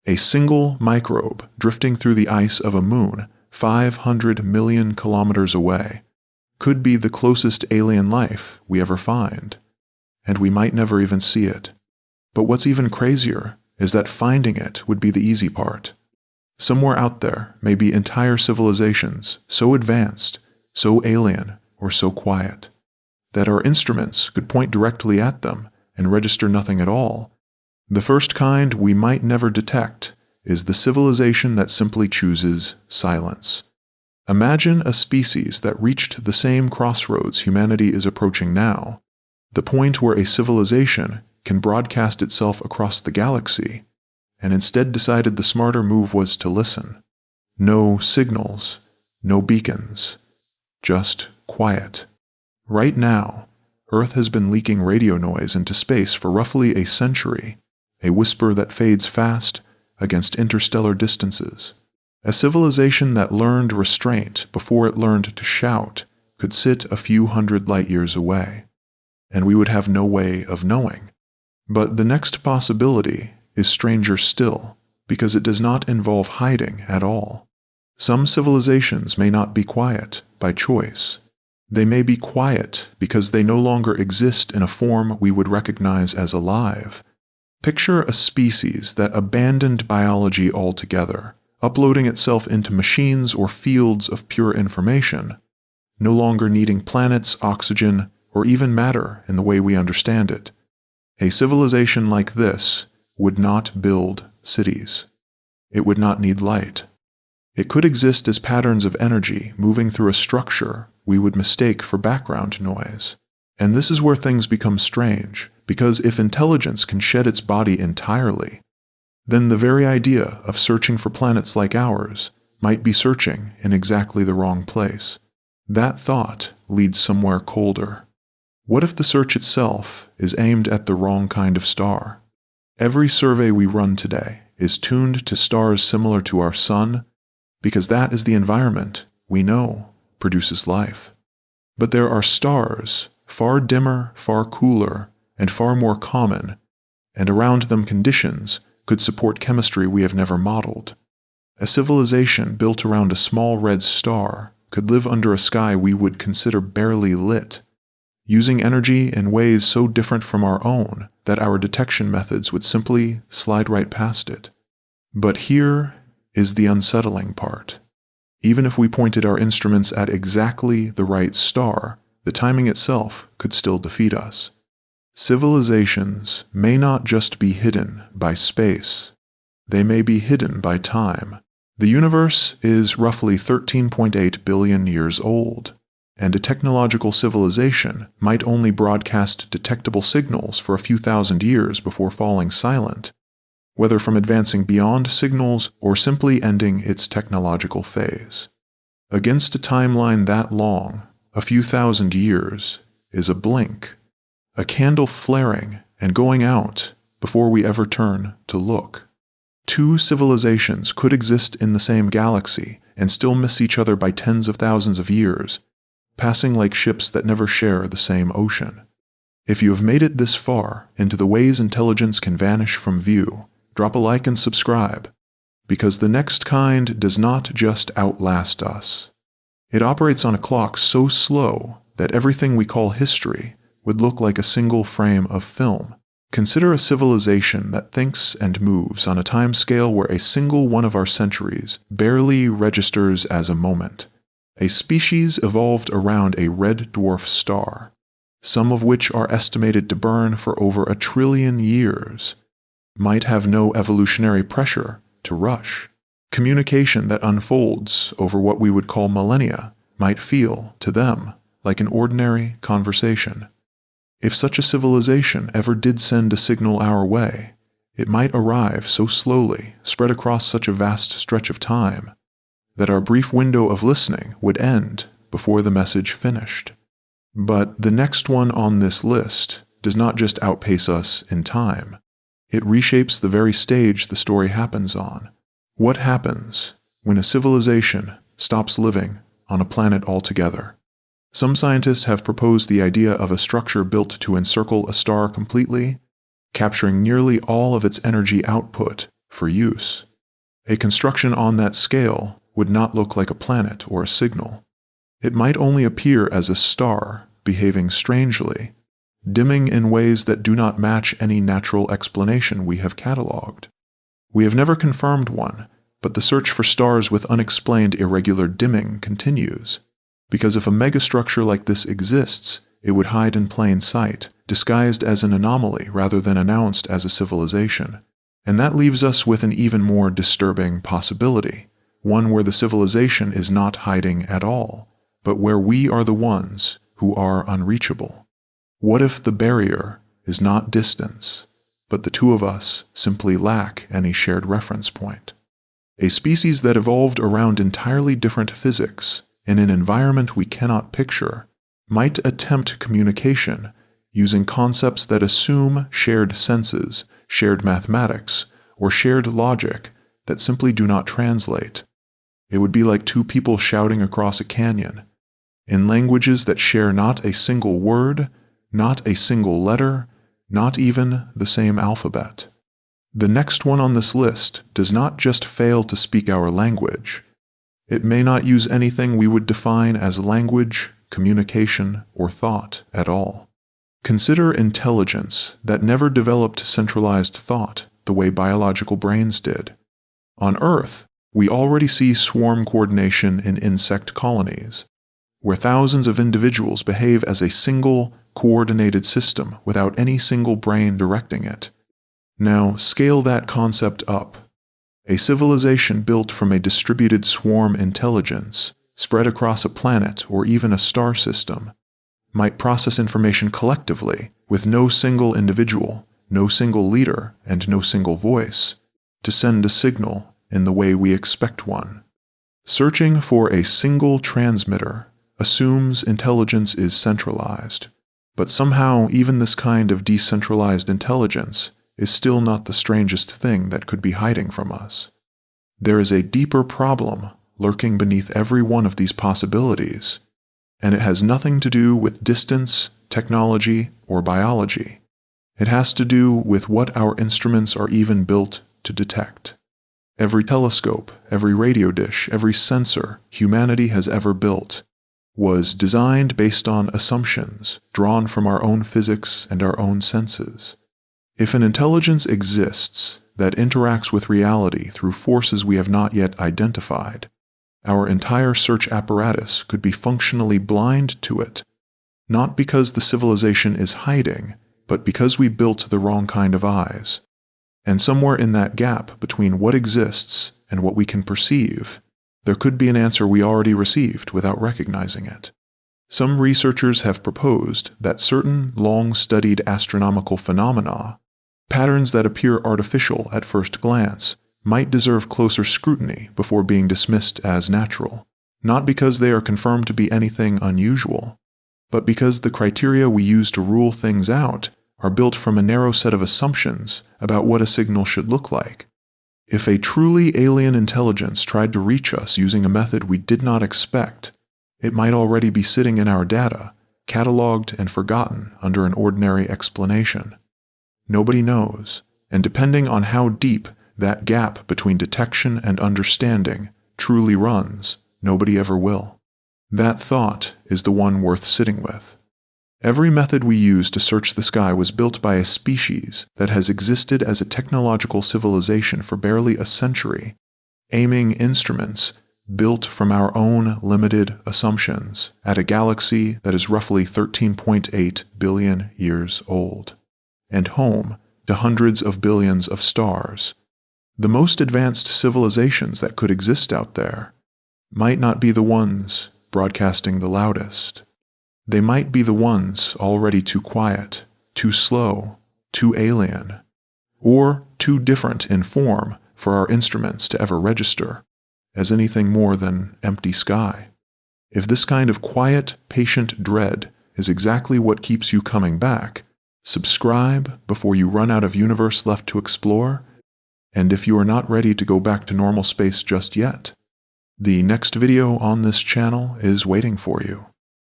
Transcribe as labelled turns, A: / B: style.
A: A single microbe drifting through the ice of a moon 500 million kilometers away could be the closest alien life we ever find, and we might never even see it. But what's even crazier is that finding it would be the easy part. Somewhere out there may be entire civilizations so advanced, so alien, or so quiet, that our instruments could point directly at them and register nothing at all. The first kind we might never detect is the civilization that simply chooses silence. Imagine a species that reached the same crossroads humanity is approaching now, the point where a civilization can broadcast itself across the galaxy, and instead decided the smarter move was to listen. No signals, no beacons, just quiet. Right now, Earth has been leaking radio noise into space for roughly a century, a whisper that fades fast against interstellar distances. A civilization that learned restraint before it learned to shout could sit a few hundred light years away, and we would have no way of knowing. But the next possibility is stranger still, because it does not involve hiding at all. Some civilizations may not be quiet by choice. They may be quiet because they no longer exist in a form we would recognize as alive. Picture a species that abandoned biology altogether, uploading itself into machines or fields of pure information, no longer needing planets, oxygen, or even matter in the way we understand it. A civilization like this would not build cities. It would not need light. It could exist as patterns of energy moving through a structure we would mistake for background noise. And this is where things become strange, because if intelligence can shed its body entirely, then the very idea of searching for planets like ours might be searching in exactly the wrong place. That thought leads somewhere colder. What if the search itself is aimed at the wrong kind of star? Every survey we run today is tuned to stars similar to our sun, because that is the environment we know produces life. But there are stars far dimmer, far cooler, and far more common, and around them conditions could support chemistry we have never modeled. A civilization built around a small red star could live under a sky we would consider barely lit, using energy in ways so different from our own that our detection methods would simply slide right past it. But here is the unsettling part. Even if we pointed our instruments at exactly the right star, the timing itself could still defeat us. Civilizations may not just be hidden by space. They may be hidden by time. The universe is roughly 13.8 billion years old, and a technological civilization might only broadcast detectable signals for a few thousand years before falling silent, whether from advancing beyond signals or simply ending its technological phase. Against a timeline that long, a few thousand years is a blink, a candle flaring and going out before we ever turn to look. Two civilizations could exist in the same galaxy and still miss each other by tens of thousands of years, passing like ships that never share the same ocean. If you have made it this far into the ways intelligence can vanish from view, drop a like and subscribe, because the next kind does not just outlast us. It operates on a clock so slow that everything we call history would look like a single frame of film. Consider a civilization that thinks and moves on a time scale where a single one of our centuries barely registers as a moment. A species evolved around a red dwarf star, some of which are estimated to burn for over 1 trillion years, might have no evolutionary pressure to rush. Communication that unfolds over what we would call millennia might feel, to them, like an ordinary conversation. If such a civilization ever did send a signal our way, it might arrive so slowly, spread across such a vast stretch of time, that our brief window of listening would end before the message finished. But the next one on this list does not just outpace us in time. It reshapes the very stage the story happens on. What happens when a civilization stops living on a planet altogether? Some scientists have proposed the idea of a structure built to encircle a star completely, capturing nearly all of its energy output for use. A construction on that scale would not look like a planet or a signal. It might only appear as a star, behaving strangely, dimming in ways that do not match any natural explanation we have catalogued. We have never confirmed one, but the search for stars with unexplained irregular dimming continues, because if a megastructure like this exists, it would hide in plain sight, disguised as an anomaly rather than announced as a civilization. And that leaves us with an even more disturbing possibility, one where the civilization is not hiding at all, but where we are the ones who are unreachable. What if the barrier is not distance, but the two of us simply lack any shared reference point? A species that evolved around entirely different physics in an environment we cannot picture might attempt communication using concepts that assume shared senses, shared mathematics, or shared logic that simply do not translate. It would be like two people shouting across a canyon, in languages that share not a single word, not a single letter, not even the same alphabet. The next one on this list does not just fail to speak our language. It may not use anything we would define as language, communication, or thought at all. Consider intelligence that never developed centralized thought the way biological brains did. On Earth, we already see swarm coordination in insect colonies, where thousands of individuals behave as a single, coordinated system without any single brain directing it. Now, scale that concept up. A civilization built from a distributed swarm intelligence, spread across a planet or even a star system, might process information collectively with no single individual, no single leader, and no single voice, to send a signal in the way we expect one. Searching for a single transmitter assumes intelligence is centralized, but somehow even this kind of decentralized intelligence is still not the strangest thing that could be hiding from us. There is a deeper problem lurking beneath every one of these possibilities, and it has nothing to do with distance, technology, or biology. It has to do with what our instruments are even built to detect. Every telescope, every radio dish, every sensor humanity has ever built was designed based on assumptions drawn from our own physics and our own senses. If an intelligence exists that interacts with reality through forces we have not yet identified, our entire search apparatus could be functionally blind to it, not because the civilization is hiding, but because we built the wrong kind of eyes. And somewhere in that gap between what exists and what we can perceive, there could be an answer we already received without recognizing it. Some researchers have proposed that certain long-studied astronomical phenomena, patterns that appear artificial at first glance, might deserve closer scrutiny before being dismissed as natural, not because they are confirmed to be anything unusual, but because the criteria we use to rule things out are built from a narrow set of assumptions about what a signal should look like. If a truly alien intelligence tried to reach us using a method we did not expect, it might already be sitting in our data, cataloged and forgotten under an ordinary explanation. Nobody knows, and depending on how deep that gap between detection and understanding truly runs, nobody ever will. That thought is the one worth sitting with. Every method we use to search the sky was built by a species that has existed as a technological civilization for barely a century, aiming instruments built from our own limited assumptions at a galaxy that is roughly 13.8 billion years old, and home to hundreds of billions of stars. The most advanced civilizations that could exist out there might not be the ones broadcasting the loudest. They might be the ones already too quiet, too slow, too alien, or too different in form for our instruments to ever register as anything more than empty sky. If this kind of quiet, patient dread is exactly what keeps you coming back, subscribe before you run out of universe left to explore, and if you are not ready to go back to normal space just yet, the next video on this channel is waiting for you.